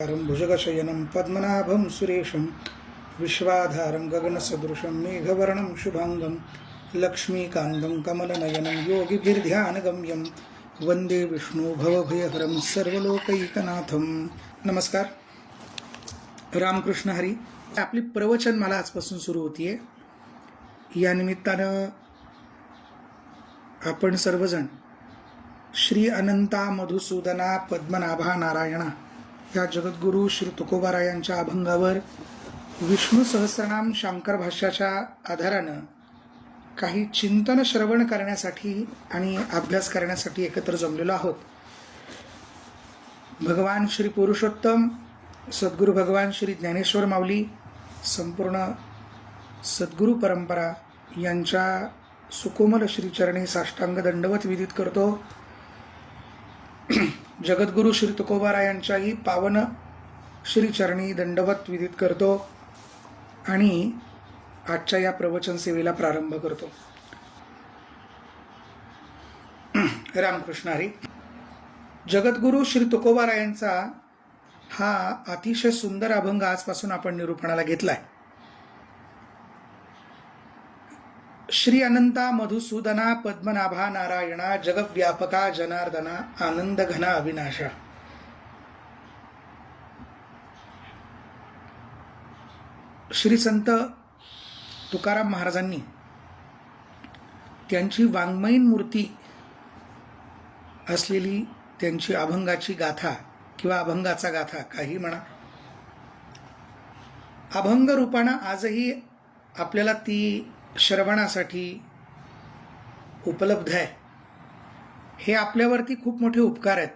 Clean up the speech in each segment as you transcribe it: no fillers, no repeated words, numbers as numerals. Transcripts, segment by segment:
भुजगशयनं पद्मनाभं सुरेशं विश्वाधारं गगनसदृशं मेघवर्णं शुभांगं लक्ष्मीकान्तं कमलनयनं योगिभिर्ध्यानगम्यं वंदे विष्णु भवभयहरं सर्वलोकैकनाथं. नमस्कार. रामकृष्ण हरी. आपली प्रवचनमाला आजपासून सुरू होतीये. या निमित्तानं आपण सर्वजण श्री अनंता मधुसूदना पद्मनाभा नारायणा या जगद्गुरु श्री तुकोबारायांच्या अभंगावर विष्णू सहस्रनाम शांकर भाष्याच्या आधारानं काही चिंतन श्रवण करण्यासाठी आणि अभ्यास करण्यासाठी एकत्र जमलेलो आहोत. भगवान श्री पुरुषोत्तम सद्गुरु भगवान श्री ज्ञानेश्वर माऊली, संपूर्ण सद्गुरु परंपरा यांच्या सुकोमल श्रीचरणी साष्टांग दंडवत विदित करतो. जगद्गुरु श्री तुकोबारायांच्याही पावन श्रीचरणी दंडवत विदित करतो आणि आजच्या या प्रवचन सेवेला प्रारंभ करतो. रामकृष्ण हरी. जगद्गुरु श्री तुकोबारायांचा हा अतिशय सुंदर अभंग आजपासून आपण निरूपणाला घेतलाय. श्री अनंता मधुसूदना पद्मनाभा नारायणा जगव्यापका जनार्दना आनंद घना अविनाशा. श्री संत तुकाराम महाराजांनी त्यांची वाङ्मयीन मूर्ती असलेली त्यांची अभंगाची गाथा किंवा अभंगाचा गाथा काही म्हणा, अभंग रूपानं आजही आपल्याला ती श्रवणासाठी उपलब्ध आहे. हे आपल्यावरती खूप मोठे उपकार आहेत.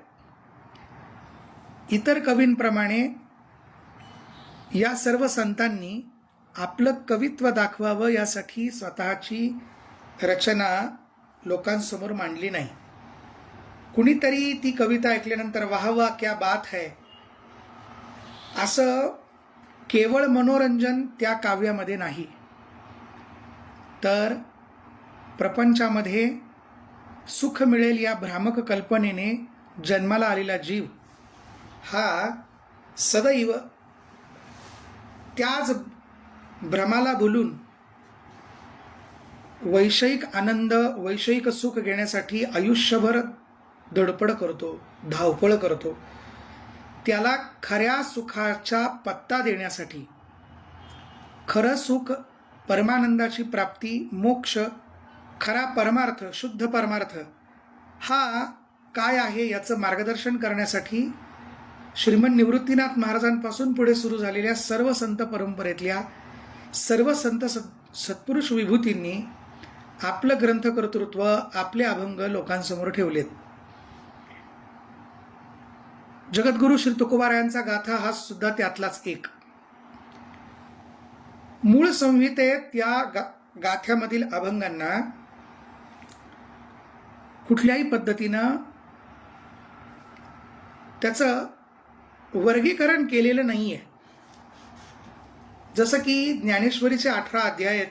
इतर कवींप्रमाणे या सर्व संतांनी आपलं कवित्व दाखवावं यासाठी स्वतःची रचना लोकांसमोर मांडली नाही. कुणीतरी ती कविता ऐकल्यानंतर वाह वाह क्या बात है असं केवळ मनोरंजन त्या काव्यामध्ये नाही, तर प्रपंचामध्ये सुख मिळेल या भ्रामक कल्पनेने जन्माला आलेला जीव हा सदैव त्याच भ्रमाला भुलून वैषयिक आनंद वैषयिक सुख घेण्यासाठी आयुष्यभर धडपड करतो, धावपळ करतो. त्याला खऱ्या सुखाचा पत्ता देण्यासाठी, खरं सुख, परमानंदाची प्राप्ती, मोक्ष, खरा परमार्थ, शुद्ध परमार्थ हा काय आहे याचं मार्गदर्शन करण्यासाठी श्रीमंत निवृत्तीनाथ महाराजांपासून पुढे सुरू झालेल्या सर्व संत परंपरेतल्या सर्व संत सत्पुरुष विभूतींनी आपलं ग्रंथकर्तृत्व, आपले अभंग लोकांसमोर ठेवलेत. जगद्गुरु श्री तुकोबारायांचा गाथा हा सुद्धा त्यातलाच एक. मूळ संहितेत या गाथ्यामधील अभंगांना कुठल्याही पद्धतीनं त्याचं वर्गीकरण केलेलं नाहीये. जसं की ज्ञानेश्वरीचे 18 अध्याय आहेत.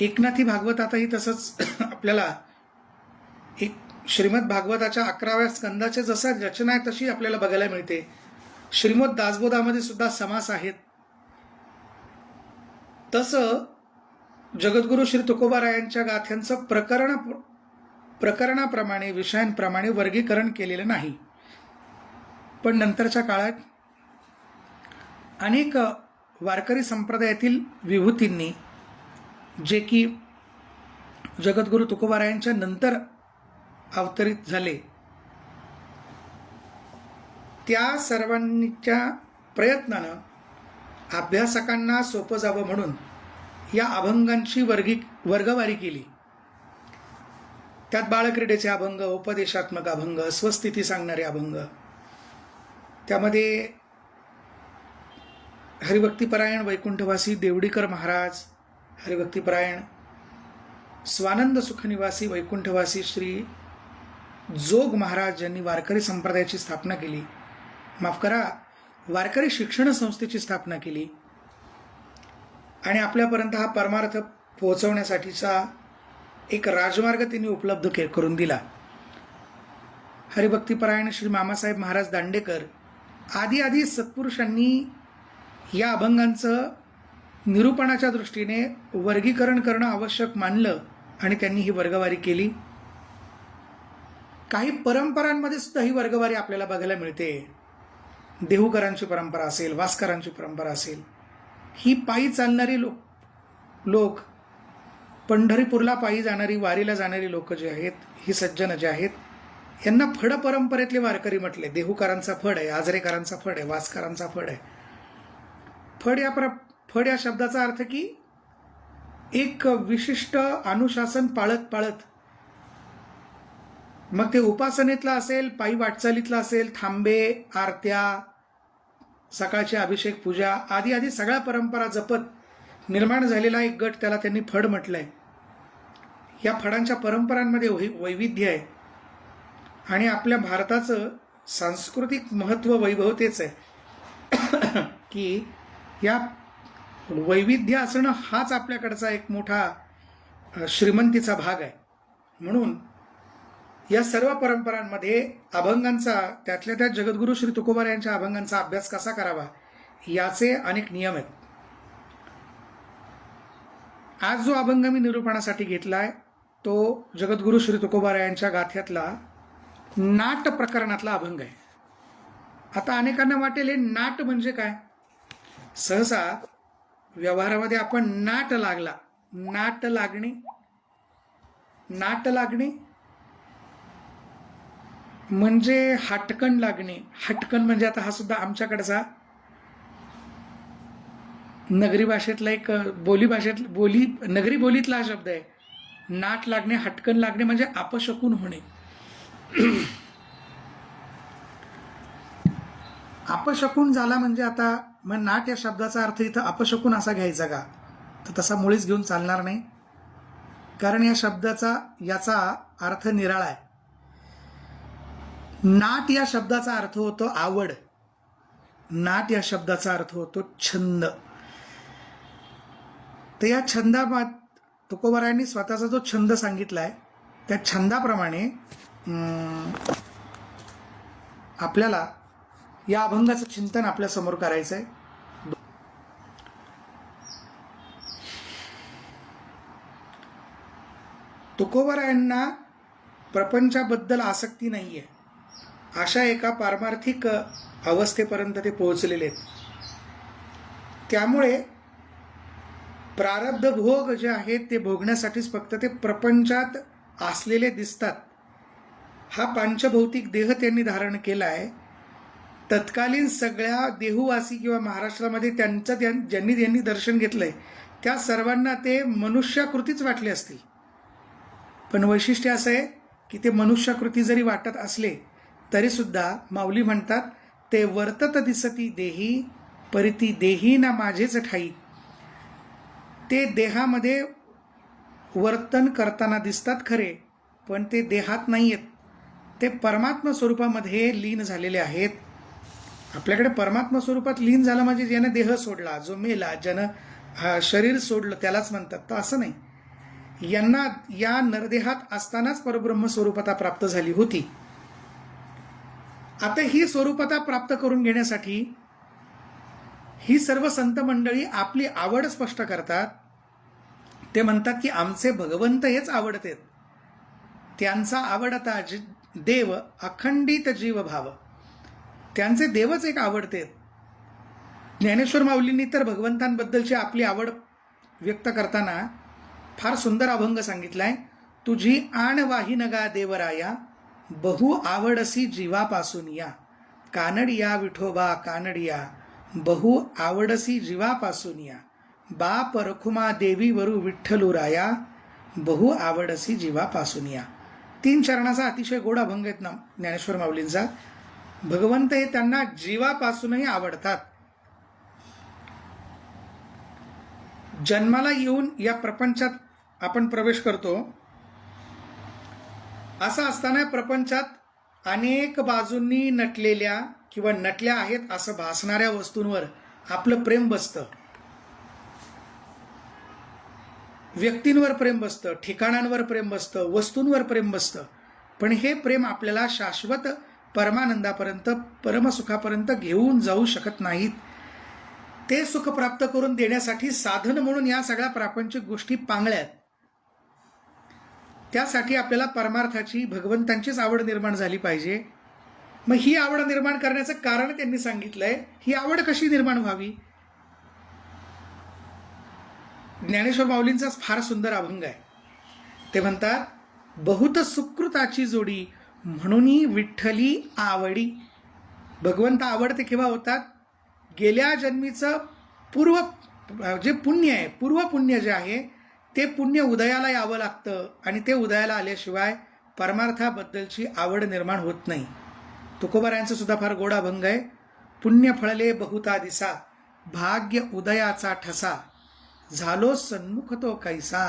एकनाथी भागवतातही तसंच आपल्याला एक श्रीमद भागवताच्या 11व्या स्कंदाच्या जसा रचना आहे तशी आपल्याला बघायला मिळते. श्रीमद दासबोधामध्ये सुद्धा समास आहेत. तसं जगद्गुरु श्री तुकोबारायांच्या गाथ्यांचं प्रकरणाप्रमाणे विषयांप्रमाणे वर्गीकरण केलेलं नाही. पण नंतरच्या काळात अनेक वारकरी संप्रदायातील विभूतींनी, जे की जगद्गुरु तुकोबारायांच्या नंतर अवतरित झाले, त्या सर्वांच्या प्रयत्नानं अभ्यासकांना सोपं जावं म्हणून या अभंगांची वर्गवारी केली. त्यात बाळक्रीडेचे अभंग, उपदेशात्मक अभंग, स्वस्थिती सांगणारे अभंग, त्यामध्ये हरिभक्तीपरायण वैकुंठवासी देवडीकर महाराज, हरिभक्तीपरायण स्वानंद सुखनिवासी वैकुंठवासी श्री जोग महाराज यांनी वारकरी संप्रदायाची स्थापना केली. माफ करा, वारकरी शिक्षण संस्थेची स्थापना केली आणि आपल्यापर्यंत हा परमार्थ पोहोचवण्यासाठीचा एक राजमार्ग त्यांनी उपलब्ध करून दिला. हरिभक्तीपरायण श्री मामासाहेब महाराज दांडेकर आधी सत्पुरुषांनी या अभंगांचं निरूपणाच्या दृष्टीने वर्गीकरण करणं आवश्यक मानलं आणि त्यांनी ही वर्गवारी केली. काही परंपरांमध्ये सुद्धा ही वर्गवारी आपल्याला बघायला मिळते. देहूकरांची परंपरा असेल, वास्करांची परंपरा असेल, ही पायी चालणारी लोक पंढरीपूरला पायी जाणारी, वारीला जाणारी लोक जे आहेत, ही सज्जन जे आहेत, यांना फड परंपरेतले वारकरी म्हटले. देहूकरांचा फड आहे, आजरेकरांचा फड आहे, वास्करांचा फड आहे. फड या शब्दाचा अर्थ की एक विशिष्ट अनुशासन पाळत पाळत, मग ते उपासनेतला असेल, पायी वाटचालीतला असेल, थांबे, आरत्या, सकाळचे अभिषेक, पूजा आदी सगळ्या परंपरा जपत निर्माण झालेला एक गट, त्याला त्यांनी फड म्हटलंय. या फडांच्या परंपरांमध्ये वैविध्य आहे आणि आपल्या भारताचं सांस्कृतिक महत्त्व वैभव तेच आहे की या वैविध्य असणं हाच आपल्याकडचा एक मोठा श्रीमंतीचा भाग आहे. म्हणून या सर्व परंपरांमध्ये अभंगांचा, त्यातल्या त्यात जगद्गुरू श्री तुकोबार यांच्या अभंगांचा अभ्यास कसा करावा याचे अनेक नियम आहेत. आज जो अभंग मी निरूपणासाठी घेतलाय तो जगद्गुरू श्री तुकोबार यांच्या गाथ्यातला नाट प्रकरणातला अभंग आहे. आता अनेकांना वाटेल हे नाट म्हणजे काय. सहसा व्यवहारामध्ये आपण नाट लागला, नाट लागणे म्हणजे हटकन लागणे. हटकन म्हणजे आता हा सुद्धा आमच्याकडचा नगरी भाषेतला एक नगरी बोलीतला हा शब्द आहे. नाट लागणे, हटकन लागणे म्हणजे अपशकुन होणे. अपशकुन झाला म्हणजे आता मग नाट या शब्दाचा अर्थ इथं अपशकुन असा घ्यायचा का, तर तसा मुळीच घेऊन चालणार नाही. कारण या शब्दाचा याचा अर्थ निराळा आहे. नाट या शब्दाचा अर्थ होतो आवड. नाट या शब्दाचा अर्थ होतो छंद. तर या तुकोबारायांनी स्वतःचा जो छंद सांगितलाय त्या छंदाप्रमाणे आपल्याला या अभंगाचं चिंतन आपल्या समोर करायचं आहे. तुकोबारायांना प्रपंचाबद्दल आसक्ती नाहीये, अशा एका पारमार्थिक अवस्थेपर्यंत ते पोहोचलेले आहेत. त्यामुळे प्रारब्ध भोग जे आहेत ते भोगण्यासाठीच फक्त ते प्रपंचात असलेले दिसतात. हा पांचभौतिक देह त्यांनी धारण केलाय. तत्कालीन सगळ्या देहूवासी किंवा महाराष्ट्रामध्ये ज्यांनी दर्शन घेतलंय त्या सर्वांना ते मनुष्याकृतीच वाटले असतील. पण वैशिष्ट्य असं आहे की ते मनुष्याकृती जरी वाटत असले तरी सुद्धा माऊली म्हणतात ते वर्तत दिसती देही परिती देही ना माझेच ठाई. ते देहामध्ये वर्तन करताना दिसतात खरे, पण ते देहात नाही आहेत, ते परमात्मा स्वरूपामध्ये लीन झालेले आहेत. आपल्याकडे परमात्मा स्वरूपात लीन झाला म्हणजे ज्यानं देह सोडला, जो मेला, ज्यानं शरीर सोडलं त्यालाच म्हणतात. तर असं नाही, यांना या नरदेहात असतानाच परब्रह्म स्वरूपता प्राप्त झाली होती. आता ही स्वरूपता प्राप्त करून घेण्यासाठी ही सर्व संत मंडळी आपली आवड स्पष्ट करतात. ते म्हणतात की आमचे भगवंत हेच आवडतेत, त्यांचा आवडता देव अखंडित जीव भाव, त्यांचे देवच एक आवडतेत. ज्ञानेश्वर माऊलींनी तर भगवंतांबद्दलची आपली आवड व्यक्त करताना फार सुंदर अभंग सांगितलाय. तुझी आण वाही नगा देवराया, बहु आवडसी जीवापासून या. कानडिया विठोबा कानडिया, बहु आवडसी जीवापासून या. बाप रखुमा देवी वरु विठ्ठलू राया, बहु आवडसी जीवापासून या. 3 चरणाचा अतिशय गोड अभंग आहेत ना ज्ञानेश्वर माऊलींचा. भगवंत हे त्यांना जीवापासूनही आवडतात. जन्माला येऊन या प्रपंचात आपण प्रवेश करतो. असं असताना प्रपंचात अनेक बाजूंनी नटलेल्या किंवा नटल्या आहेत असं भासणाऱ्या वस्तूंवर आपलं प्रेम बसतं, व्यक्तींवर प्रेम बसतं, ठिकाणांवर प्रेम बसतं, वस्तूंवर प्रेम बसतं. पण हे प्रेम आपल्याला शाश्वत परमानंदापर्यंत, परमसुखापर्यंत घेऊन जाऊ शकत नाहीत. ते सुख प्राप्त करून देण्यासाठी साधन म्हणून या सगळ्या प्रापंचिक गोष्टी पांगळ्या आहेत. त्यासाठी आपल्याला परमार्थाची, भगवंतांचीच आवड निर्माण झाली पाहिजे. मग ही आवड निर्माण करण्याचं कारण त्यांनी सांगितलंय. ही आवड कशी निर्माण व्हावी? ज्ञानेश्वर माऊलींचाच फार सुंदर अभंग आहे. ते म्हणतात, बहुत सुकृताची जोडी म्हणून विठ्ठली आवडी. भगवंत आवडते केव्हा होतात? गेल्या जन्मीचं जे पुण्य आहे, पूर्व पुण्य जे आहे ते पुण्य उदयाला यावं लागतं आणि ते उदयाला आल्याशिवाय परमार्थाबद्दलची आवड निर्माण होत नाही. तुकोबारायांचं सुद्धा फार गोड अभंग आहे. पुण्य फळले बहुता दिसा, भाग्य उदयाचा ठसा, झालो सन्मुख तो कैसा,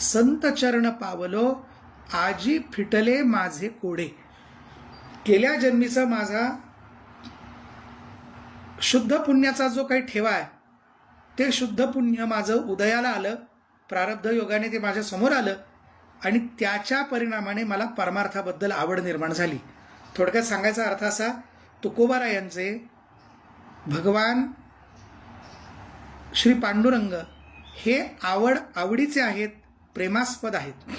संत चरण पावलो, आजी फिटले माझे कोडे. गेल्या जन्मीचा माझा शुद्ध पुण्याचा जो काही ठेवा आहे ते शुद्ध पुण्य माझं उदयाला आलं, प्रारब्ध योगाने ते माझ्या समोर आलं आणि त्याच्या परिणामाने मला परमार्थाबद्दल आवड निर्माण झाली. थोडक्यात सांगायचा अर्थ असा, तुकोबारायांचे भगवान श्री पांडुरंग हे आवडीचे आहेत, प्रेमास्पद आहेत.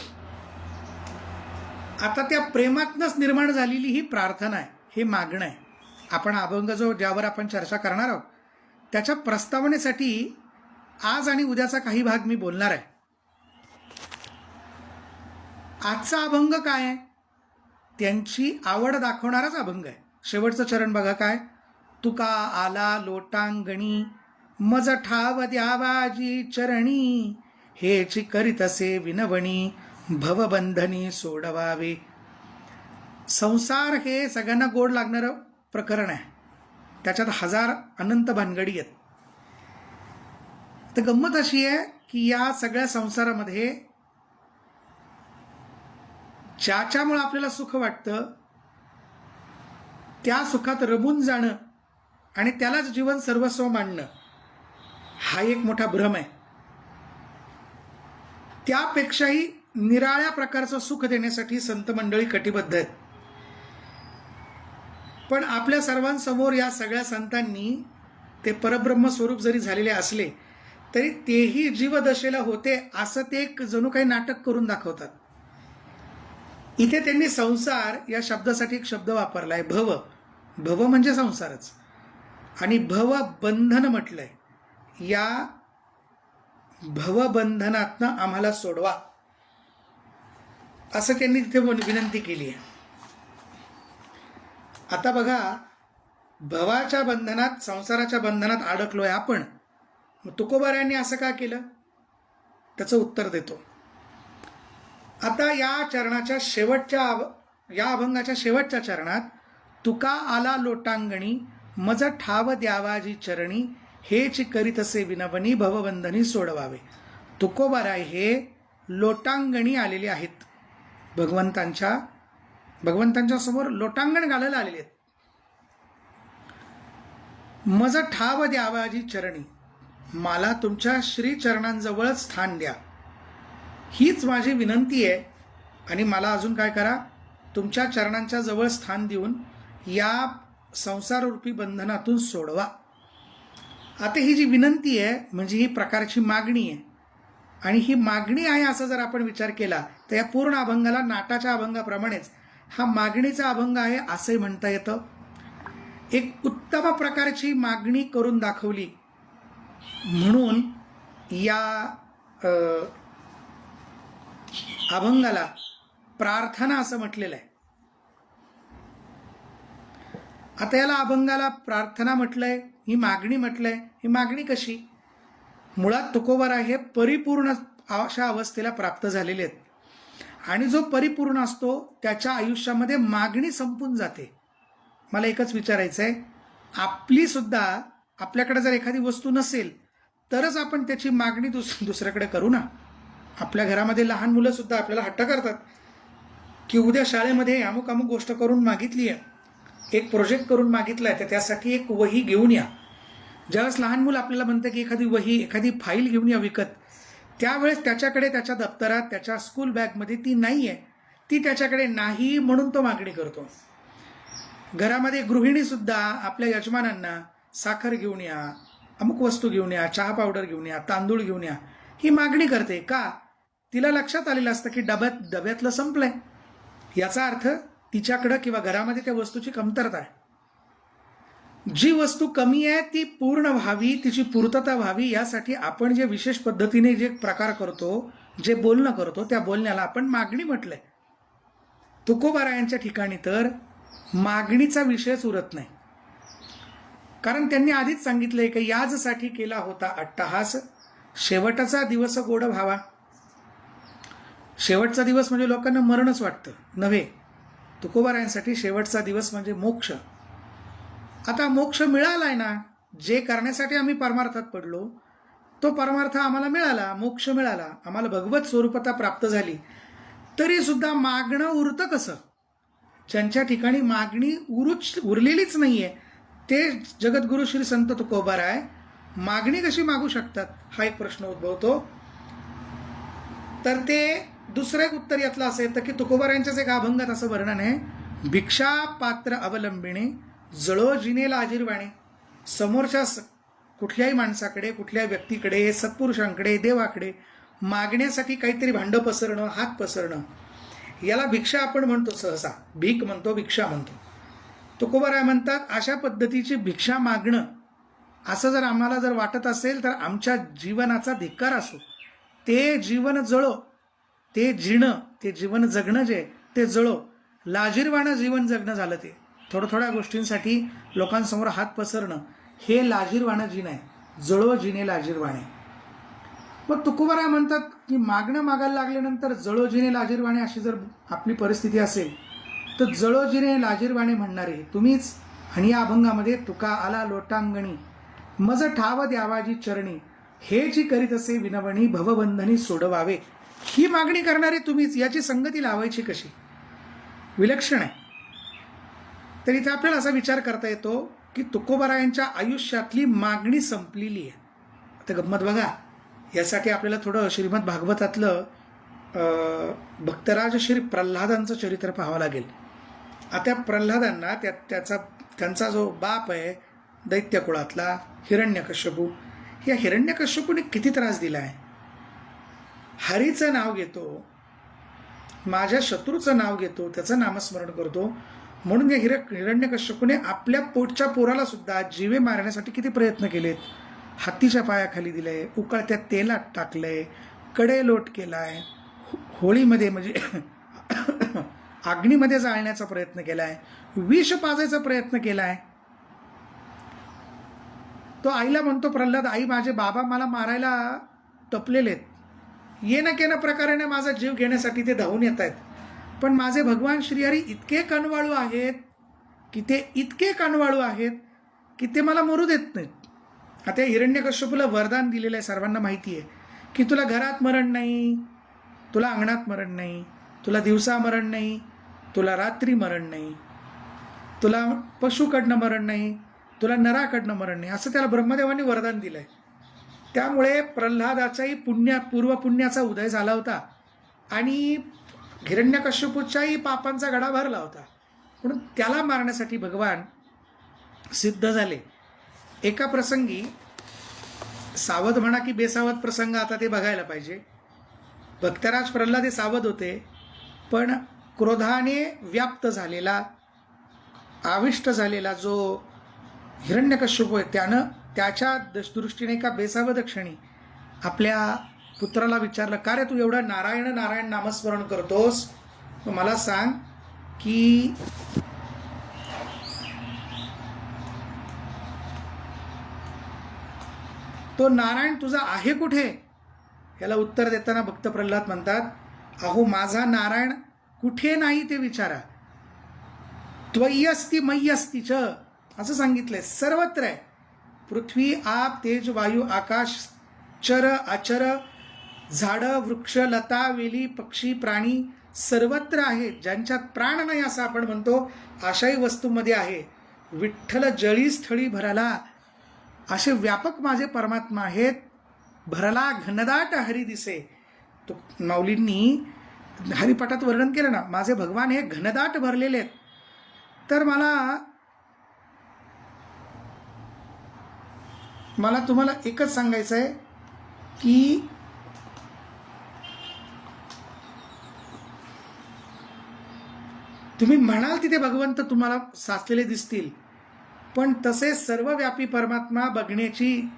आता त्या प्रेमातनंच निर्माण झालेली ही प्रार्थना आहे, हे मागणं आहे. आपण अभंग ज्यावर आपण चर्चा करणार आहोत त्याच्या प्रस्तावनेसाठी आज आणि उद्याचा काही भाग मी बोलणार आहे. आजचा अभंग काय आहे? त्यांची आवड दाखवणाराच अभंग आहे. शेवटचं चरण बघा काय, तुका आला लोटांगणी, मज ठाव द्यावाजी चरणी, हेची करीतसे विनवणी, भवबंधनी सोडवावे. संसार हे सगळ्यांना गोड लागणारं प्रकरण आहे. त्याच्यात हजार अनंत भानगडी आहेत. तर गंमत अशी आहे की या सगळ्या संसारामध्ये ज्याच्यामुळे आपल्याला सुख वाटतं त्या सुखात रमून जाणं आणि त्यालाच जीवन सर्वस्व मानणं हा एक मोठा भ्रम आहे. त्यापेक्षाही निराळ्या प्रकारचं सुख देण्यासाठी संत मंडळी कटिबद्ध आहेत. पण आपल्या सर्वांसमोर या सगळ्या संतांनी ते परब्रह्म स्वरूप जरी झालेले असले तरी तेही जीवदशेला होते असं ते एक जणू काही नाटक करून दाखवतात. इथे त्यांनी संसार या शब्दासाठी एक शब्द वापरलाय, भव. भव म्हणजे संसारच, आणि भव बंधन म्हटलंय. या भवबंधनातनं आम्हाला सोडवा असं त्यांनी तिथे विनंती केली आहे. आता बघा, भवाच्या बंधनात, संसाराच्या बंधनात अडकलोय आपण. मग तुकोबारायांनी असं का केलं? त्याचं उत्तर देतो. आता या चरणाच्या या अभंगाच्या शेवटच्या चरणात, तुका आला लोटांगणी, मज ठाव द्यावाजी चरणी, हेची करीतसे विनवणी, भवबंधनी सोडवावे. तुकोबाराय हे लोटांगणी आलेले आहेत. भगवंतांच्या समोर लोटांगण घालायला आलेले आहेत. मज ठाव द्यावाजी चरणी, मला तुमच्या श्रीचरणांजवळच स्थान द्या, हीच माझी विनंती आहे. आणि मला अजून काय करा, तुमच्या चरणांच्या जवळ स्थान देऊन या संसाररूपी बंधनातून सोडवा. आता ही जी विनंती आहे म्हणजे ही प्रकारची मागणी आहे. आणि ही मागणी आहे असं जर आपण विचार केला तर या पूर्ण अभंगाला नाटाच्या अभंगाप्रमाणेच हा मागणीचा अभंग आहे असंही म्हणता येतं. एक उत्तम प्रकारची मागणी करून दाखवली म्हणून या अभंगाला प्रार्थना असं म्हटलेलं आहे. आता याला अभंगाला प्रार्थना म्हटलंय, ही मागणी म्हटलंय. ही मागणी कशी? मुळात तुकोबारा हे परिपूर्ण अशा अवस्थेला प्राप्त झालेले आहेत. आणि जो परिपूर्ण असतो त्याच्या आयुष्यामध्ये मागणी संपून जाते. मला एकच विचारायचं आहे, आपली सुद्धा आपल्याकडे जर एखादी वस्तू नसेल तरच आपण त्याची मागणी दुसऱ्याकडे करू ना. आपल्या घरामध्ये लहान मुलं सुद्धा आपल्याला हट्ट करतात की उद्या शाळेमध्ये अमुक अमुक गोष्ट करून मागितली आहे, एक प्रोजेक्ट करून मागितला आहे, तर त्यासाठी एक वही घेऊन या. ज्यावेळेस लहान मुलं आपल्याला म्हणतं की एखादी वही, एखादी फाईल घेऊन या विकत, त्यावेळेस त्याच्याकडे त्याच्या दप्तरात, त्याच्या स्कूल बॅगमध्ये ती नाही आहे. ती त्याच्याकडे नाही म्हणून तो मागणी करतो. घरामध्ये गृहिणी सुद्धा आपल्या यजमानांना साखर घेऊन या, अमुक वस्तू घेऊन या, चहा पावडर घेऊन या, तांदूळ घेऊन या, ही मागणी करते का? तिला लक्षात आलेलं असतं की डब्यातलं संपलंय. याचा अर्थ तिच्याकडं किंवा घरामध्ये त्या वस्तूची कमतरता आहे. जी वस्तू कमी आहे ती पूर्ण व्हावी, तिची पूर्तता व्हावी, यासाठी आपण जे विशेष पद्धतीने जे प्रकार करतो, जे बोलणं करतो, त्या बोलण्याला आपण मागणी म्हटलंय. तुकोबारायांच्या ठिकाणी तर मागणीचा विषयच उरत नाही. कारण त्यांनी आधीच सांगितलंय की याजसाठी केला होता अट्टहास, शेवटचा दिवस गोड व्हावा. शेवटचा दिवस म्हणजे लोकांना मरणच वाटतं नव्हे. तुकोबारायांसाठी शेवटचा दिवस म्हणजे मोक्ष. आता मोक्ष मिळालाय ना, जे करण्यासाठी आम्ही परमार्थात पडलो तो परमार्थ आम्हाला मिळाला, मोक्ष मिळाला, आम्हाला भगवत स्वरूपता प्राप्त झाली, तरी सुद्धा मागणं उरतं कसं? ज्यांच्या ठिकाणी मागणी उरलेलीच नाहीये ते जगद्गुरु श्री संत तुकोबाराय मागणी कशी मागू शकतात, हा एक प्रश्न उद्भवतो. तर ते दुसरं एक उत्तर यातलं असं येतं की तुकोबारायांच्याच एक अभंगात असं वर्णन आहे, भिक्षा पात्र अवलंबिणे जळो जिने लाजीरवाणे. समोरच्या कुठल्याही माणसाकडे, कुठल्या व्यक्तीकडे, सत्पुरुषांकडे, देवाकडे मागण्यासाठी काहीतरी भांडं पसरणं, हात पसरणं, याला भिक्षा आपण म्हणतो. सहसा भीक म्हणतो, भिक्षा म्हणतो. तुकोबाराय म्हणतात अशा पद्धतीची भिक्षा मागणं असं जर आम्हाला जर वाटत असेल तर आमच्या जीवनाचा धिक्कार असो. ते जीवन जळो, ते जिणं, ते जीवन जगणं जे ते जळो. लाजीरवाणं जीवन जगणं झालं ते. थोड्या थोड्या गोष्टींसाठी लोकांसमोर हात पसरणं हे लाजीरवाणं जीण आहे. जळो जिने लाजीरवाणे. मग तुकोबाराय म्हणतात की मागणं मागायला लागल्यानंतर जळो जिने लाजीरवाणे अशी जर आपली परिस्थिती असेल तर जळो जिने लाजीरवाणे म्हणणारे तुम्हीच. आणि या अभंगामध्ये तुका आला लोटांगणी मज ठाव द्यावाजी चरणी, हे जी करीत असे विनवणी भवबंधनी सोडवावे, ही मागणी करणारे तुम्हीच. याची संगती लावायची कशी? विलक्षण आहे. तर इथे आपल्याला असा विचार करता येतो की तुकोबारायांच्या आयुष्यातली मागणी संपलेली आहे. आता गंमत बघा, यासाठी आपल्याला थोडं श्रीमद भागवतातलं भक्तराज श्री प्रल्हादांचं चरित्र पाहावं लागेल. आता प्रल्हादांना त्यांचा जो बाप आहे दैत्य कुळातला हिरण्यकश्यपू, या हिरण्यकश्यपूने किती त्रास दिला आहे. हरीचं नाव घेतो, माझ्या शत्रूचं नाव घेतो, त्याचं नामस्मरण करतो, म्हणून या हिरण्यकश्यपूने आपल्या पोटच्या पोराला सुद्धा जीवे मारण्यासाठी किती प्रयत्न केलेत. हत्तीच्या पायाखाली दिलंय, उकळत्या तेलात टाकलंय, कडे लोट केलाय, होळीमध्ये म्हणजे अग्नीमध्ये जाळण्याचा प्रयत्न केलाय, विष पाजायचा प्रयत्न केलाय. तो आईला म्हणतो प्रल्हाद, आई माझे बाबा मला मारायला टपलेलेत, येणं केनं प्रकाराने माझा जीव घेण्यासाठी ते धावून येत आहेत, पण माझे भगवान श्रीहरी इतके कनवाळू आहेत की ते मला मरू देत नाहीत. आता हिरण्यकश्यपूला वरदान दिलेलं आहे, सर्वांना माहिती आहे की तुला घरात मरण नाही, तुला अंगणात मरण नाही, तुला दिवसा मरण नाही, तुला रात्री मरण नाही, तुला पशुकडनं मरण नाही, तुला नराकडनं मरण नाही, असं त्याला ब्रह्मदेवांनी वरदान दिलंय. त्यामुळे प्रल्हादाचाही पूर्वपुण्याचा उदय झाला होता आणि हिरण्यकश्यपूच्याही पापांचा गडा भरला होता. म्हणून त्याला मारण्यासाठी भगवान सिद्ध झाले. एका प्रसंगी सावध म्हणा की बेसावध प्रसंग, आता ते बघायला पाहिजे. भक्तराज प्रल्हाद हे सावध होते, पण क्रोधाने व्याप्त झालेला, आविष्ट झालेला जो हिरण्यकश्यपू आहे त्यानं त्याच्या दृष्टीने एका बेसावध क्षणी आपल्या पुत्राला विचारलं, का रे तू एवढं नारायण नारायण नामस्मरण करतोस, मला सांग की तो नारायण तुझा आहे कुठे? याला उत्तर देताना भक्त प्रल्हाद म्हणतात, अहो माझा नारायण कुठे नाही ते विचारा. त्वय्यस्ति मय्यस्ति च असं सांगितलंय, सर्वत्र आहे. पृथ्वी आप तेज वायू आकाश चर अचर झाडं वृक्ष लता वेली पक्षी प्राणी सर्वत्र आहेत. ज्यांच्यात प्राण नाही असं आपण म्हणतो अशाही वस्तूंमध्ये आहे. विठ्ठल जळी स्थळी भरला, असे व्यापक माझे परमात्मा आहेत. भरला घनदाट हरी दिसे. तो माऊलींनी हरिपाठात वर्णन केलं ना, माझे भगवान हे घनदाट भरलेले आहेत. तर मला तुम्हाला एकच सांगायचं आहे की तुम्ही म्हणाल तिथे भगवंत तुम्हाला साचलेले दिसतील, पण तसे सर्वव्यापी परमात्मा बघण्याची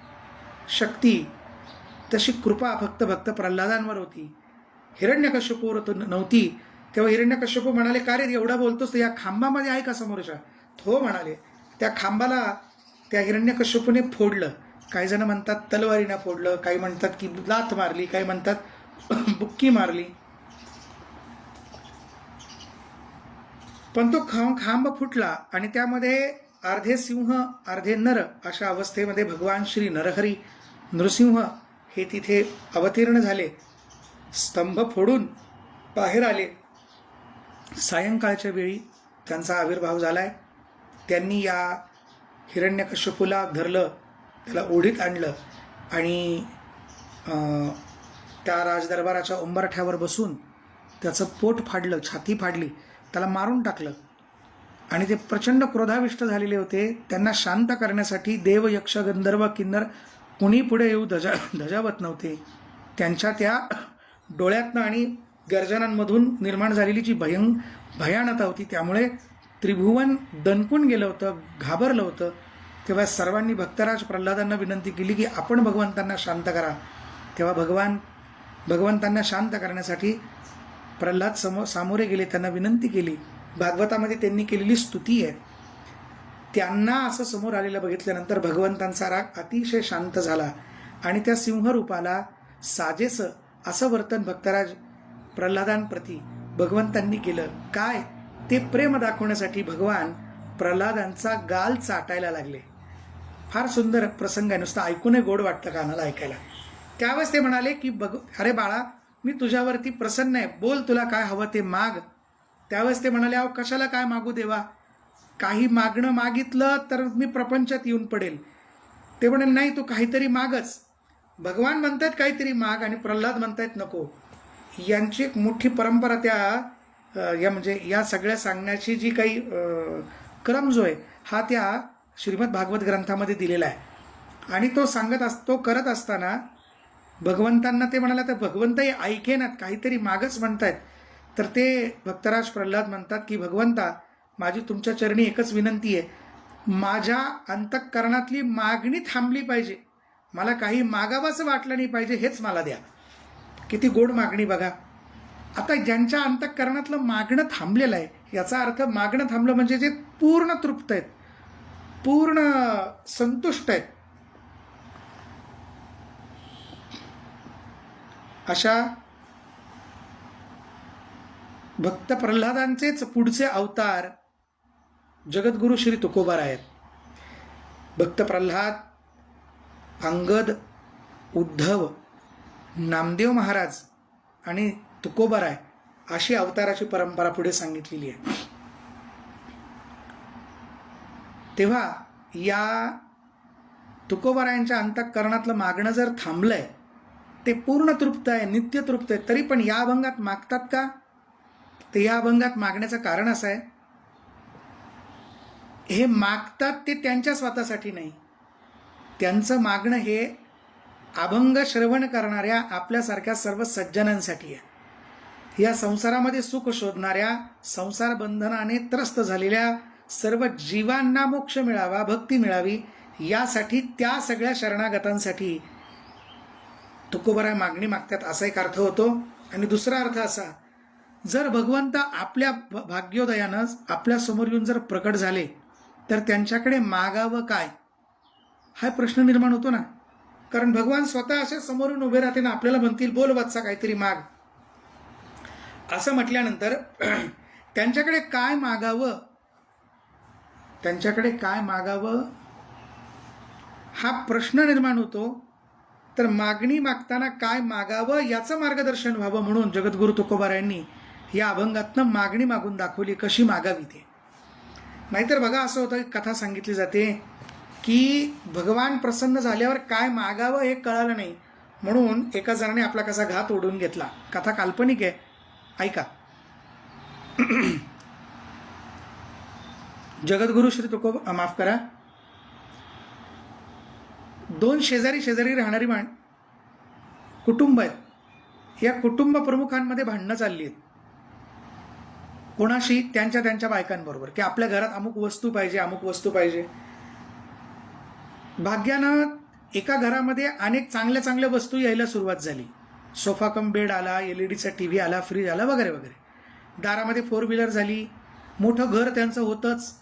शक्ती, तशी कृपा फक्त भक्त प्रल्हादांवर होती, हिरण्यकश्यपूवर नव्हती. तेव्हा हिरण्यकश्यपू म्हणाले, का रे एवढा बोलतोस, या खांबामध्ये आहे का समोरच्या? हो म्हणाले. त्या खांबाला त्या हिरण्यकश्यपूने फोडलं. काही जण म्हणतात तलवारीनं फोडलं, काही म्हणतात की लाथ मारली, काही म्हणतात बुक्की मारली. पण तो खांब फुटला आणि त्यामध्ये अर्धे सिंह अर्धे नर अशा अवस्थेमध्ये भगवान श्री नरहरी नृसिंह हे तिथे अवतीर्ण झाले. स्तंभ फोडून बाहेर आले. सायंकाळच्या वेळी त्यांचा आविर्भाव झालाय. त्यांनी या हिरण्यकश्यपूला धरलं, त्याला ओढीत आणलं आणि त्या राजदरबाराच्या उंबरठ्यावर बसून त्याचं पोट फाडलं, छाती फाडली, त्याला मारून टाकलं. आणि ते प्रचंड क्रोधाविष्ट झालेले होते. त्यांना शांत करण्यासाठी देव, यक्ष, गंधर्व, किन्नर कुणी पुढे येऊ धजावत नव्हते. त्यांच्या त्या डोळ्यातनं आणि गर्जनांमधून निर्माण झालेली जी भयानता होती, त्यामुळे त्रिभुवन दणकून गेलं होतं, घाबरलं होतं. तेव्हा सर्वांनी भक्तराज प्रल्हादांना विनंती केली की आपण भगवंतांना शांत करा. तेव्हा भगवंतांना शांत करण्यासाठी प्रल्हाद सामोरे गेले, त्यांना विनंती केली. भागवतामध्ये त्यांनी केलेली स्तुती आहे. त्यांना असं समोर आलेलं बघितल्यानंतर भगवंतांचा राग अतिशय शांत झाला आणि त्या सिंहरूपाला साजेसं असं वर्तन भक्तराज प्रल्हादांप्रती भगवंतांनी केलं. काय ते प्रेम दाखवण्यासाठी भगवान प्रल्हादांचा गाल चाटायला लागले. फार सुंदर प्रसंग आहे, नुसतं ऐकूनही गोड वाटतं कानाला ऐकायला. त्यावेळेस ते म्हणाले की अरे बाळा, मी तुझ्यावरती प्रसन्न आहे, बोल तुला काय हवं ते माग. त्यावेळेस ते म्हणाले, अहो कशाला काय मागू देवा, काही मागणं मागितलं तर मी प्रपंचात येऊन पडेल. ते म्हणाले नाही, तू काहीतरी मागच. भगवान म्हणतात काहीतरी माग आणि प्रल्हाद म्हणतायत नको. यांची एक मोठी परंपरा म्हणजे या सगळ्या सांगण्याची जी काही क्रम जो आहे हा त्या श्रीमद भागवत ग्रंथामध्ये दिलेला आहे. आणि तो करत असताना भगवंतांना ते म्हणाला, तर भगवंतही ऐकेनात, काहीतरी मागच म्हणतायत. तर ते भक्तराज प्रल्हाद म्हणतात की भगवंता, माझी तुमच्या चरणी एकच विनंती आहे, माझ्या अंतःकरणातली मागणी थांबली पाहिजे, मला काही मागावंसं वाटलं नाही पाहिजे, हेच मला द्या. किती गोड मागणी बघा. आता ज्यांच्या अंतःकरणातलं मागणं थांबलेलं आहे, याचा अर्थ मागणं थांबलं म्हणजे जे पूर्ण तृप्त आहेत, पूर्ण संतुष्ट आहेत, अशा भक्त प्रल्हादांचेच पुढचे अवतार जगद्गुरु श्री तुकोबाराय आहेत. भक्त प्रल्हाद, अंगद, उद्धव, नामदेव महाराज आणि तुकोबाराय अशी अवताराची परंपरा पुढे सांगितलेली आहे. तेव्हा या तुकोबारायांच्या अंतःकरणातलं मागणं जर थांबलंय, ते पूर्ण तृप्त आहे, नित्य तृप्त आहे, तरी पण या अभंगात मागतात का? ते या अभंगात मागण्याचं कारण असं आहे, हे मागतात ते त्यांच्या स्वतःसाठी नाही, त्यांचं मागणं हे अभंग श्रवण करणाऱ्या आपल्यासारख्या सर्व सज्जनांसाठी आहे. या संसारामध्ये सुख शोधणाऱ्या, संसार बंधनाने त्रस्त झालेल्या सर्व जीवांना मोक्ष मिळावा, भक्ती मिळावी, यासाठी त्या सगळ्या शरणागतांसाठी तुकोबाराय मागणी मागतात, असा एक अर्थ होतो. आणि दुसरा अर्थ असा, जर भगवंत आपल्या भाग्योदयानं आपल्या समोर येऊन जर प्रकट झाले तर त्यांच्याकडे मागावं काय, हा प्रश्न निर्माण होतो ना. कारण भगवान स्वतः अशा समोरून उभे राहते ना, आपल्याला म्हणतील बोल वत्सा काहीतरी माग, असं म्हटल्यानंतर त्यांच्याकडे काय मागावं, त्यांच्याकडे काय मागावं हा प्रश्न निर्माण होतो. तर मागणी मागताना काय मागावं याचं मार्गदर्शन व्हावं म्हणून जगद्गुरु तुकोबारायांनी या अभंगातनं मागणी मागून दाखवली, कशी मागावी ते. नाहीतर बघा असं होतं, कथा सांगितली जाते की भगवान प्रसन्न झाल्यावर काय मागावं हे कळालं नाही, म्हणून एका जणाने आपला कसा घात ओढून घेतला. कथा काल्पनिक आहे, ऐका. जगद्गुरु श्री माफ करा, 2 शेजारी राहणारी कुटुंब आहेत. या कुटुंब प्रमुखांमध्ये भांडणं चालली आहेत कोणाशी, त्यांच्या बायकांबरोबर, की आपल्या घरात अमुक वस्तू पाहिजे. भाग्यानं एका घरामध्ये अनेक चांगल्या वस्तू यायला सुरुवात झाली. सोफा कम बेड आला, LED TV आला, फ्रीज आला, वगैरे वगैरे. दारामध्ये 4 व्हीलर झाली. मोठं घर त्यांचं होतंच.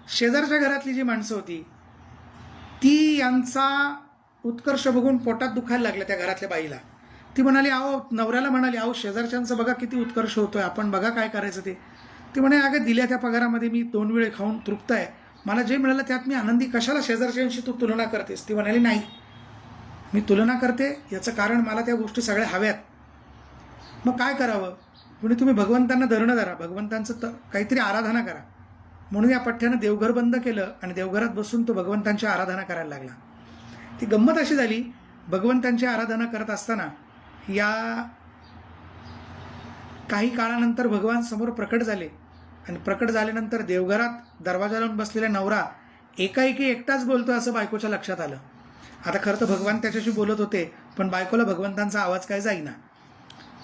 शेजारच्या घरातली जी माणसं होती ती यांचा उत्कर्ष बघून पोटात दुखायला लागलं त्या घरातल्या बाईला. ती म्हणाली, अहो, नवऱ्याला म्हणाली, अहो शेजारच्यांचं बघा किती उत्कर्ष होतोय, आपण बघा काय करायचं ते. ती म्हणे, अगं दिल्या त्या पगारामध्ये मी 2 वेळे खाऊन तृप्त आहे, मला जे मिळालं त्यात मी आनंदी, कशाला शेजारच्यांशी तू तुलना करतेस. ती म्हणाली, नाही, मी तुलना करते याचं कारण मला त्या गोष्टी सगळ्या हव्यात. मग काय करावं. म्हणजे तुम्ही भगवंतांना धरणं धरा, भगवंतांचं काहीतरी आराधना करा. म्हणून या पठ्ठ्यानं देवघर बंद केलं आणि देवघरात बसून तो भगवंतांची आराधना करायला लागला. ती गंमत अशी झाली, भगवंतांची आराधना करत असताना या काही काळानंतर भगवान समोर प्रकट झाले आणि प्रकट झाल्यानंतर देवघरात दरवाजा लावून बसलेला नवरा एकाएकी एकटाच बोलतोय असं बायकोच्या लक्षात आलं. आता खरं तर भगवान त्याच्याशी बोलत होते, पण बायकोला भगवंतांचा आवाज काय जाईना.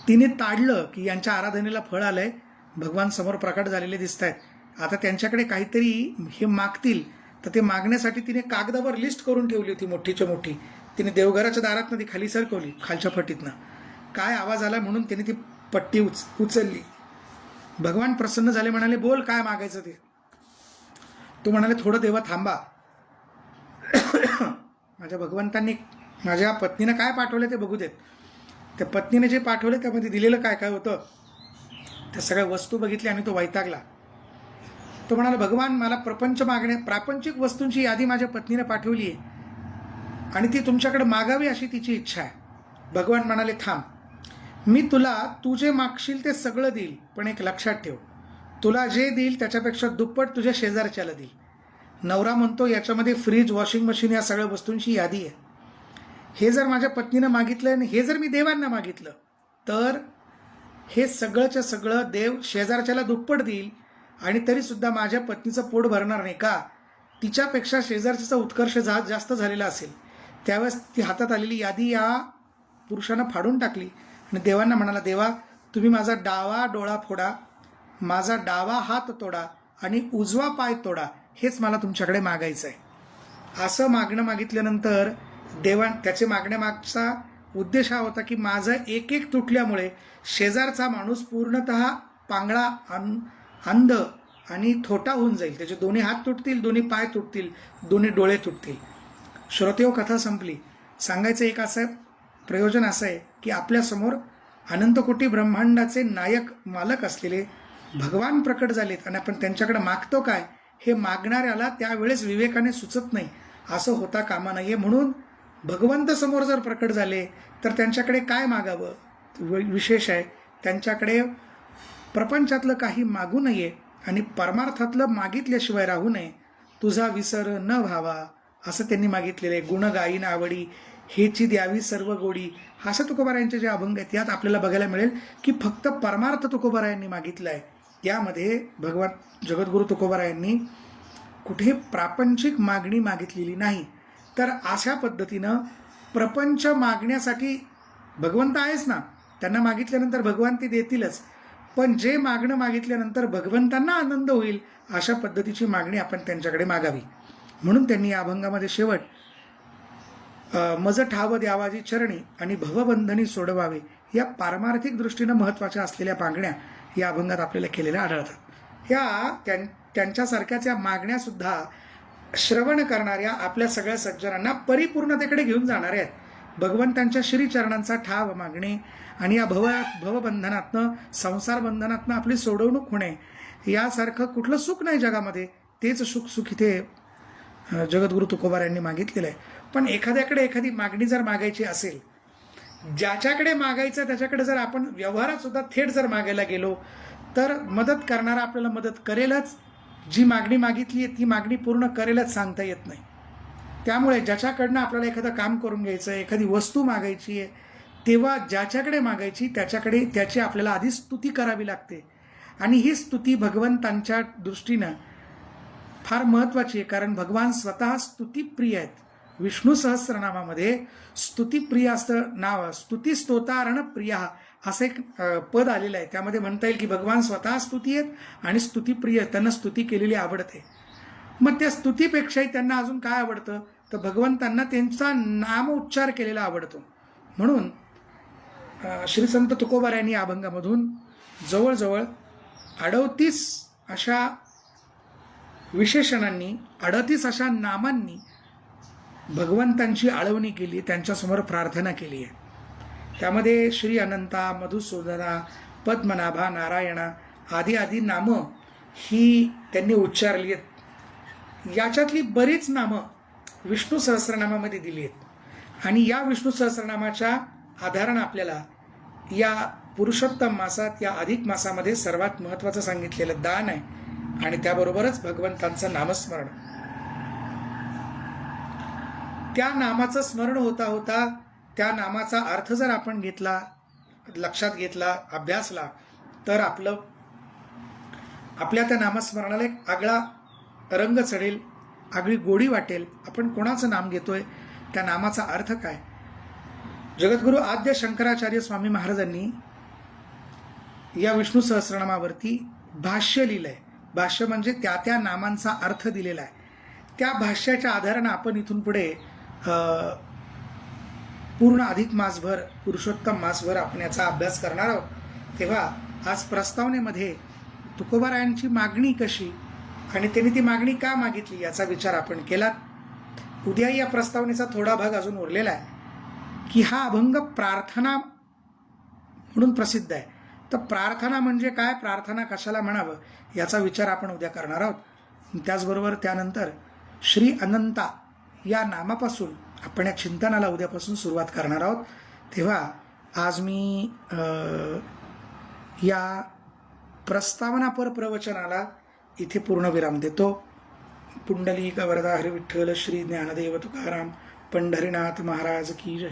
तिने ताडलं की यांच्या आराधनेला फळ आलंय, भगवान समोर प्रकट झालेले दिसत आहेत, आता त्यांच्याकडे काहीतरी हे मागतील. तर ते मागण्यासाठी तिने कागदावर लिस्ट करून ठेवली होती मोठीच्या मोठी. तिने देवघराच्या दारातनं ती खाली सरकवली, खालच्या फटीतनं. काय आवाज आला म्हणून तिने ती पट्टी उचलली. भगवान प्रसन्न झाले, म्हणाले, बोल काय मागायचं ते. तो म्हणाले, थोडं देवा थांबा, माझ्या भगवंतांनी माझ्या पत्नीनं काय पाठवलं ते बघू देत. त्या पत्नीने जे पाठवले त्यामध्ये दिलेलं काय काय होतं त्या सगळ्या वस्तू बघितल्या आणि तो वैतागला. तो म्हणाला, भगवान मला प्रापंचिक वस्तूंची यादी माझ्या पत्नीने पाठवली आहे आणि ती तुमच्याकडे मागावी अशी तिची इच्छा आहे. भगवान म्हणाले, थांब, मी तुला तू जे मागशील ते सगळं देईल, पण एक लक्षात ठेव, तुला जे देईल त्याच्यापेक्षा दुप्पट तुझ्या शेजारच्याला देईल. नवरा म्हणतो, याच्यामध्ये फ्रीज, वॉशिंग मशीन या सगळ्या वस्तूंची यादी आहे. हे जर माझ्या पत्नीनं मागितलं आणि हे जर मी देवांना मागितलं तर हे सगळंच्या सगळं देव शेजारच्याला दुप्पट देईल आणि तरीसुद्धा माझ्या पत्नीचं पोट भरणार नाही का. तिच्यापेक्षा शेजारचा उत्कर्ष जास्त झालेला असेल. त्यावेळेस ती हातात आलेली यादी या पुरुषानं फाडून टाकली आणि देवांना म्हणाला, देवा, तुम्ही माझा डावा डोळा फोडा, माझा डावा हात तोडा आणि उजवा पाय तोडा, हेच मला तुमच्याकडे मागायचं आहे. असं मागणं मागितल्यानंतर त्याचे मागण्यामागचा उद्देश हा होता की माझं एक एक तुटल्यामुळे शेजारचा माणूस पूर्णतः पांगळा, अंध आणि थोटा होऊन जाईल. त्याचे दोन्ही हात तुटतील, दोन्ही पाय तुटतील, दोन्ही डोळे तुटतील. श्रोतेहो, कथा संपली. सांगायचं एक असं प्रयोजन असं आहे की आपल्यासमोर अनंतकोटी ब्रह्मांडाचे नायक, मालक असलेले भगवान प्रकट झालेत आणि आपण त्यांच्याकडे मागतो काय हे मागणाऱ्याला त्यावेळेस विवेकाने सुचत नाही. असं होता कामा नये. म्हणून भगवंत समोर जर प्रकट झाले तर त्यांच्याकडे काय मागावं. विशेष आहे, त्यांच्याकडे प्रपंचातलं काही मागू नये आणि परमार्थातलं मागितल्याशिवाय राहू नये. तुझा विसर न व्हावा असं त्यांनी मागितलेले. गुण गाईन आवडी, हेची द्यावी सर्व गोडी, असं तुकोबारायांचे जे अभंग आहेत यात आपल्याला बघायला मिळेल की फक्त परमार्थ तुकोबारायांनी मागितलं आहे. यामध्ये भगवान जगद्गुरु तुकोबारायांनी कुठे प्रापंचिक मागणी मागितलेली नाही. तर अशा पद्धतीनं प्रपंच मागण्यासाठी भगवंत आहेच ना, त्यांना मागितल्यानंतर भगवान ते देतीलच, पण जे मागणं मागितल्यानंतर भगवंतांना आनंद होईल अशा पद्धतीची मागणी आपण त्यांच्याकडे मागावी. म्हणून त्यांनी या अभंगामध्ये शेवट मज ठाव द्यावाजी चरणी आणि भवबंधनी सोडवावे या पारमार्थिक दृष्टीनं महत्त्वाच्या असलेल्या मागण्या या अभंगात आपल्याला केलेल्या आढळतात. या त्यांच्यासारख्याच या मागण्यासुद्धा श्रवण करणाऱ्या आपल्या सगळ्या सज्जनांना परिपूर्णतेकडे घेऊन जाणाऱ्या आहेत. भगवंतांच्या श्रीचरणांचा ठाव मागणे आणि या भवबंधनातनं, संसार बंधनातनं आपली सोडवणूक होणे, यासारखं कुठलं सुख नाही जगामध्ये. तेच सुख इथे जगद्गुरु तुकोबारायांनी मागितलेलं आहे. पण एखाद्याकडे एखादी मागणी जर मागायची असेल, ज्याच्याकडे मागायचं त्याच्याकडे जर आपण व्यवहारात सुद्धा थेट जर मागायला गेलो तर मदत करणारा आपल्याला मदत करेलच, जी मागणी मागितली आहे ती मागणी पूर्ण करेलच सांगता येत नाही. त्यामुळे ज्याच्याकडनं आपल्याला एखादं काम करून घ्यायचं आहे, एखादी वस्तू मागायची आहे, तेव्हा ज्याच्याकडे मागायची त्याची आपल्याला आधी स्तुती करावी लागते. आणि ही स्तुती भगवंतांच्या दृष्टीनं फार महत्वाची आहे, कारण भगवान स्वतः स्तुतिप्रिय आहेत. विष्णू सहस्रनामामध्ये स्तुतिप्रिय असं नाव, स्तुती स्तोतारण प्रिया असं एक पद आलेलं आहे. त्यामध्ये म्हणता येईल की भगवान स्वतः स्तुती आहेत आणि स्तुतिप्रिय, त्यांना स्तुती केलेली आवडते. मग त्या स्तुतीपेक्षाही त्यांना अजून काय आवडतं, तर भगवंतांना त्यांचा नाम उच्चार केलेला आवडतो. म्हणून श्री संत तुकोबार यांनी या अभंगामधून जवळजवळ 38 अशा विशेषणांनी, 38 अशा नामांनी भगवंतांची आळवणी केली, त्यांच्यासमोर प्रार्थना केली आहे. त्यामध्ये श्री अनंता, मधुसूदना, पद्मनाभा, नारायणा आदी आदी नामं ही त्यांनी उच्चारली आहेत. याच्यातली बरीच नामं विष्णू सहस्रनामामध्ये दिली आहेत आणि या विष्णू सहस्रनामाच्या आधारानं आपल्याला या पुरुषोत्तम मासात, या अधिक मासामध्ये सर्वात महत्त्वाचं सांगितलेलं दान आहे आणि त्याबरोबरच भगवंतांचं नामस्मरण. त्या नामाचं स्मरण होता होता त्या नामाचा अर्थ जर आपण घेतला, लक्षात घेतला, अभ्यासला, तर आपल्या त्या नामस्मरणाला एक आगळा रंग चढेल, आगळी गोडी वाटेल. आपण कोणाचं नाम घेतोय, त्या नामाचा अर्थ काय. जगद्गुरु आद्य शंकराचार्य स्वामी महाराजांनी या विष्णू सहस्रनामावरती भाष्य लिहिलंय. भाष्य म्हणजे त्या त्या नामांचा अर्थ दिलेला आहे. त्या भाष्याच्या आधारानं आपण इथून पुढे पूर्ण अधिक मासभर, पुरुषोत्तम मासभर आपण याचा अभ्यास करणार आहोत. तेव्हा आज प्रस्तावनेमध्ये तुकोबारायांची मागणी कशी आणि त्यांनी ती मागणी का मागितली याचा विचार आपण केलात. उद्या या प्रस्तावनेचा थोडा भाग अजून उरलेला आहे की हा अभंग प्रार्थना म्हणून प्रसिद्ध आहे. तर प्रार्थना म्हणजे काय, प्रार्थना कशाला म्हणावं याचा विचार आपण उद्या करणार आहोत. त्याचबरोबर त्यानंतर श्री अनंता या नामापासून आपण या चिंतनाला उद्यापासून सुरुवात करणार आहोत. तेव्हा आज मी या प्रस्तावनापर प्रवचनाला इथे पूर्णविराम देतो. पुंडलिक वरदा हरी विठ्ठल श्री ज्ञानदेव तुकाराम पंढरीनाथ महाराज की जय.